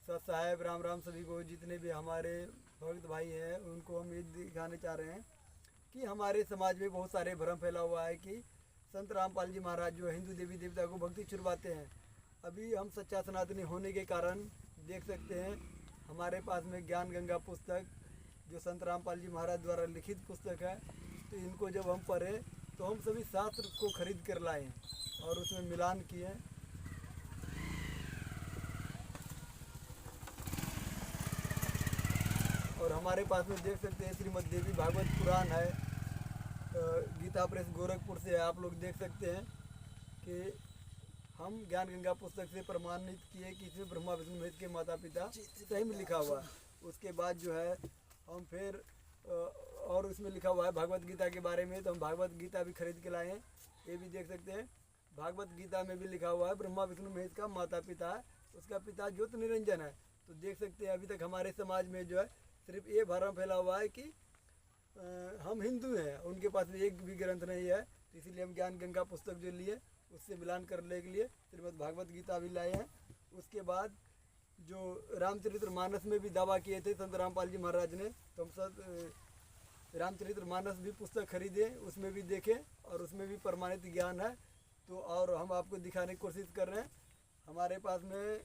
सत साहेब राम राम सभी को। जितने भी हमारे भक्त भाई हैं उनको हम ये दिखाने चाह रहे हैं कि हमारे समाज में बहुत सारे भ्रम फैला हुआ है कि संत रामपाल जी महाराज जो हिंदू देवी देवता को भक्ति छुड़वाते हैं। अभी हम सच्चा सनातनी होने के कारण देख सकते हैं हमारे पास में ज्ञान गंगा पुस्तक जो संत रामपाल जी महाराज द्वारा लिखित पुस्तक है। तो इनको जब हम पढ़े तो हम सभी शास्त्र को खरीद कर लाए और उसमें मिलान किए। और हमारे पास में देख सकते हैं श्रीमद् देवी भागवत पुराण है, गीता प्रेस गोरखपुर से है। आप लोग देख सकते हैं कि हम ज्ञान गंगा पुस्तक से प्रमाणित किए कि इसमें ब्रह्मा विष्णु महेश के माता पिता सही में लिखा हुआ है। उसके बाद जो है हम फिर और उसमें लिखा हुआ है भागवत गीता के बारे में, तो हम भागवत गीता भी खरीद के लाए हैं। ये भी देख सकते हैं भागवत गीता में भी लिखा हुआ है ब्रह्मा विष्णु महेश का माता पिता है, उसका पिता ज्योत निरंजन है। तो देख सकते हैं अभी तक हमारे समाज में जो है सिर्फ ये भ्रम फैला हुआ है कि हम हिंदू हैं, उनके पास भी एक भी ग्रंथ नहीं है। तो इसीलिए हम ज्ञान गंगा पुस्तक जो लिए उससे मिलान करने के लिए श्रीमद् भागवत गीता भी लाए हैं। उसके बाद जो रामचरित्र मानस में भी दावा किए थे संत रामपाल जी महाराज ने, तो हम सब रामचरित्र मानस भी पुस्तक खरीदे, उसमें भी देखे और उसमें भी प्रमाणित ज्ञान है। तो और हम आपको दिखाने की कोशिश कर रहे हैं। हमारे पास में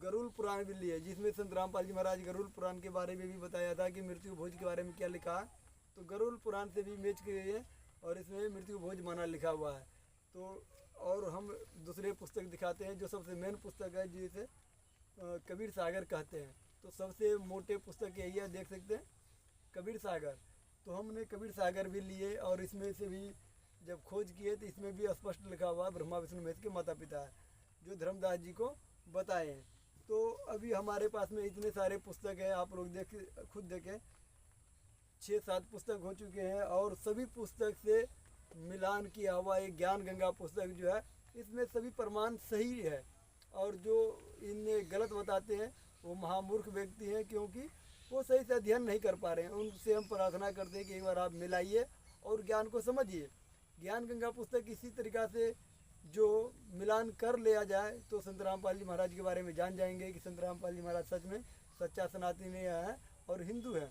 गरुड़ पुराण भी लिए जिसमें संत रामपाल जी महाराज गरुड़ पुराण के बारे में भी बताया था कि मृत्यु भोज के बारे में क्या लिखा है। तो गरुड़ पुराण से भी मैच किए हैं और इसमें मृत्यु भोज माना लिखा हुआ है। तो और हम दूसरे पुस्तक दिखाते हैं जो सबसे मेन पुस्तक है जिसे कबीर सागर कहते हैं। तो सबसे मोटे पुस्तक यही है, देख सकते हैं कबीर सागर। तो हमने कबीर सागर भी लिए और इसमें से भी जब खोज किए तो इसमें भी स्पष्ट लिखा हुआ ब्रह्मा विष्णु महेश के माता पिता है जो धर्मदास जी को बताए हैं। तो अभी हमारे पास में इतने सारे पुस्तक हैं, आप लोग खुद देखें 6-7 पुस्तक हो चुके हैं और सभी पुस्तक से मिलान किया हुआ एक ज्ञान गंगा पुस्तक जो है इसमें सभी प्रमाण सही है। और जो इन्हें गलत बताते हैं वो महामूर्ख व्यक्ति हैं, क्योंकि वो सही से अध्ययन नहीं कर पा रहे हैं। उनसे हम प्रार्थना करते हैं कि एक बार आप मिलाइए और ज्ञान को समझिए। ज्ञान गंगा पुस्तक इसी तरीक़ा से जो मिलान कर लिया जाए तो संत रामपाल जी महाराज के बारे में जान जाएंगे कि संत रामपाल जी महाराज सच में सच्चा सनातनी है और हिंदू है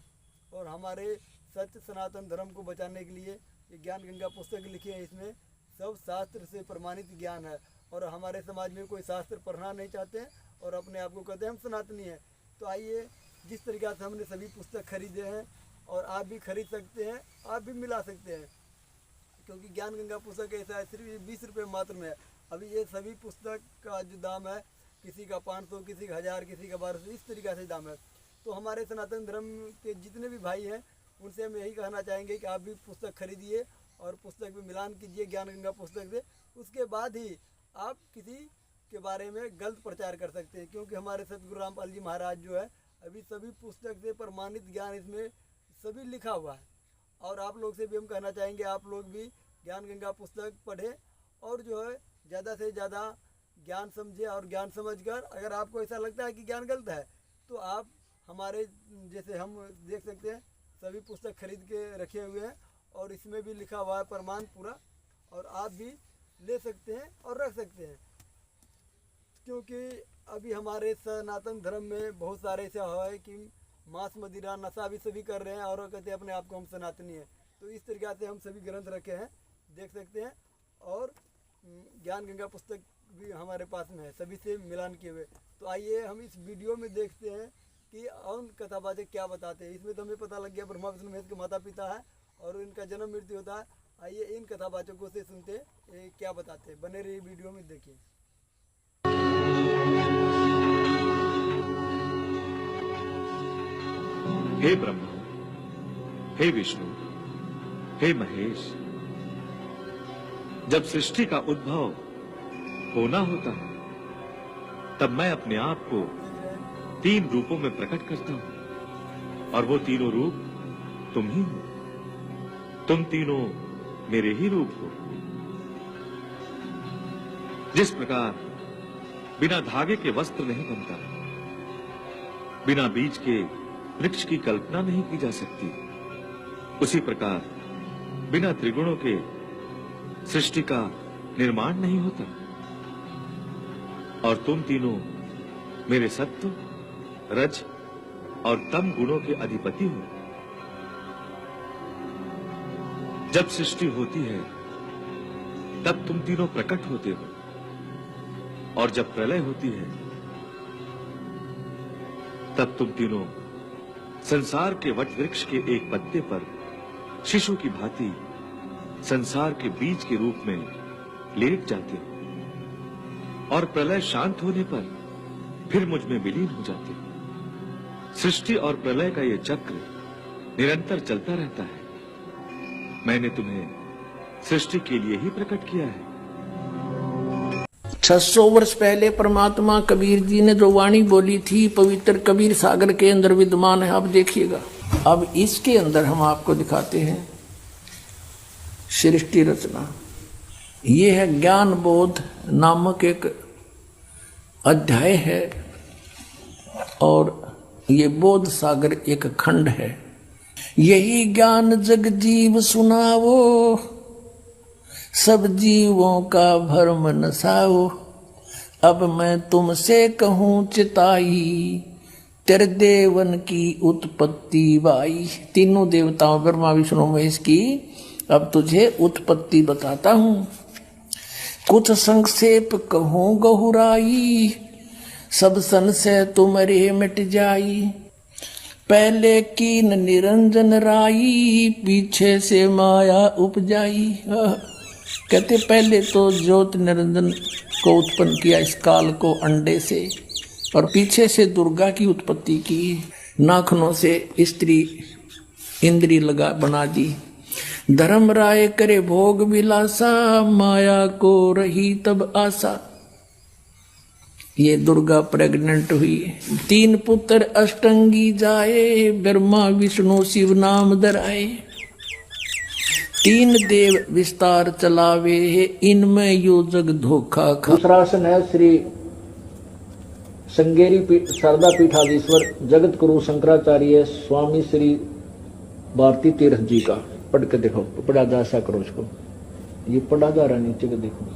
और हमारे सत्य सनातन धर्म को बचाने के लिए ये ज्ञान गंगा पुस्तक लिखी है। इसमें सब शास्त्र से प्रमाणित ज्ञान है और हमारे समाज में कोई शास्त्र पढ़ना नहीं चाहते हैं और अपने आप को कहते हैं हम सनातनी हैं। तो आइए जिस तरीक़ा से हमने सभी पुस्तक खरीदे हैं और आप भी खरीद सकते हैं, आप भी मिला सकते हैं, क्योंकि ज्ञान गंगा पुस्तक ऐसा है सिर्फ 20 रुपये मात्र में है। अभी ये सभी पुस्तक का जो दाम है किसी का 500, किसी का 1000, किसी का 1200, इस तरीक़ा से दाम है। तो हमारे सनातन धर्म के जितने भी भाई हैं उनसे हम यही कहना चाहेंगे कि आप भी पुस्तक खरीदिए और पुस्तक में मिलान कीजिए ज्ञान गंगा पुस्तक से। उसके बाद ही आप किसी के बारे में गलत प्रचार कर सकते हैं, क्योंकि हमारे सतगुरु रामपाल जी महाराज जो है अभी सभी पुस्तक से प्रमाणित ज्ञान इसमें सभी लिखा हुआ है। और आप लोग से भी हम कहना चाहेंगे आप लोग भी ज्ञान गंगा पुस्तक पढ़ें और जो है ज़्यादा से ज़्यादा ज्ञान समझे। और ज्ञान समझकर अगर आपको ऐसा लगता है कि ज्ञान गलत है तो आप हमारे जैसे हम देख सकते हैं सभी पुस्तक खरीद के रखे हुए हैं और इसमें भी लिखा हुआ है प्रमाण पूरा, और आप भी ले सकते हैं और रख सकते हैं। क्योंकि अभी हमारे सनातन धर्म में बहुत सारे ऐसा है कि मांस मदिरा नशा भी सभी कर रहे हैं और कहते हैं अपने आप को हम सनातनी हैं। तो इस तरीक़ा से हम सभी ग्रंथ रखे हैं, देख सकते हैं। और ज्ञान गंगा पुस्तक भी हमारे पास में है सभी से मिलान किए हुए। तो आइए हम इस वीडियो में देखते हैं कि उन कथावाचक क्या बताते हैं। इसमें तो हमें पता लग गया ब्रह्मा विष्णु महेश के माता पिता है और इनका जन्म मृत्यु होता है। आइए इन कथावाचकों से सुनते हैं क्या बताते हैं। बने रहिए वीडियो में, देखिए। हे ब्रह्मा, हे विष्णु, हे महेश, जब सृष्टि का उद्भव होना होता है तब मैं अपने आप को 3 रूपों में प्रकट करता हूं और वो तीनों रूप तुम ही हो। तुम तीनों मेरे ही रूप हो। जिस प्रकार बिना धागे के वस्त्र नहीं बनता, बिना बीज के वृक्ष की कल्पना नहीं की जा सकती, उसी प्रकार बिना त्रिगुणों के सृष्टि का निर्माण नहीं होता। और तुम तीनों मेरे सत्व, रज और तम गुणों के अधिपति हो। जब सृष्टि होती है तब तुम तीनों प्रकट होते हो, और जब प्रलय होती है तब तुम तीनों संसार के वट वृक्ष के एक पत्ते पर शिशु की भांति संसार के बीज के रूप में लेट जाते हो, और प्रलय शांत होने पर फिर मुझ में विलीन हो जाते हो। सृष्टि और प्रलय का यह चक्र निरंतर चलता रहता है। मैंने तुम्हें सृष्टि के लिए ही प्रकट किया है। 600 वर्ष पहले परमात्मा कबीर जी ने जो वाणी बोली थी, पवित्र कबीर सागर के अंदर विद्यमान है। आप देखिएगा, अब इसके अंदर हम आपको दिखाते हैं सृष्टि रचना। ये है ज्ञान बोध नामक एक अध्याय है, और ये बोध सागर एक खंड है। यही ज्ञान जग जीव सुनावो, सब जीवों का भरम नसाओ। अब मैं तुमसे कहूँ चिताई, तेरे देवन की उत्पत्ति वाई। तीनों देवताओं ब्रह्मा विष्णु महेश की अब तुझे उत्पत्ति बताता हूँ। कुछ संक्षेप कहूँ गहुराई, सब संशय तुम्हारे मिट जाई। पहले कीन निरंजन राई, पीछे से माया उपजाई। कहते पहले तो ज्योत निरंजन को उत्पन्न किया इस काल को अंडे से, और पीछे से दुर्गा की उत्पत्ति की। नाखनों से स्त्री इंद्री लगा बना दी। धर्म राय करे भोग विलासा, माया को रही तब आशा। ये दुर्गा प्रेग्नेंट हुई। 3 पुत्र अष्टंगी जाए, ब्रह्मा विष्णु शिव नाम धराए। 3 देव विस्तार चलावे, इनमें यो जग धोखा खा। दूसरा आसन है श्री श्रृंगेरी शारदा पीठाधीश्वर जगत गुरु शंकराचार्य स्वामी श्री भारती तीर्थ जी का। पढ़ के देखो, पढ़ा जा सा करो इसको। ये पढ़ा जा रहा नीचे के देखो।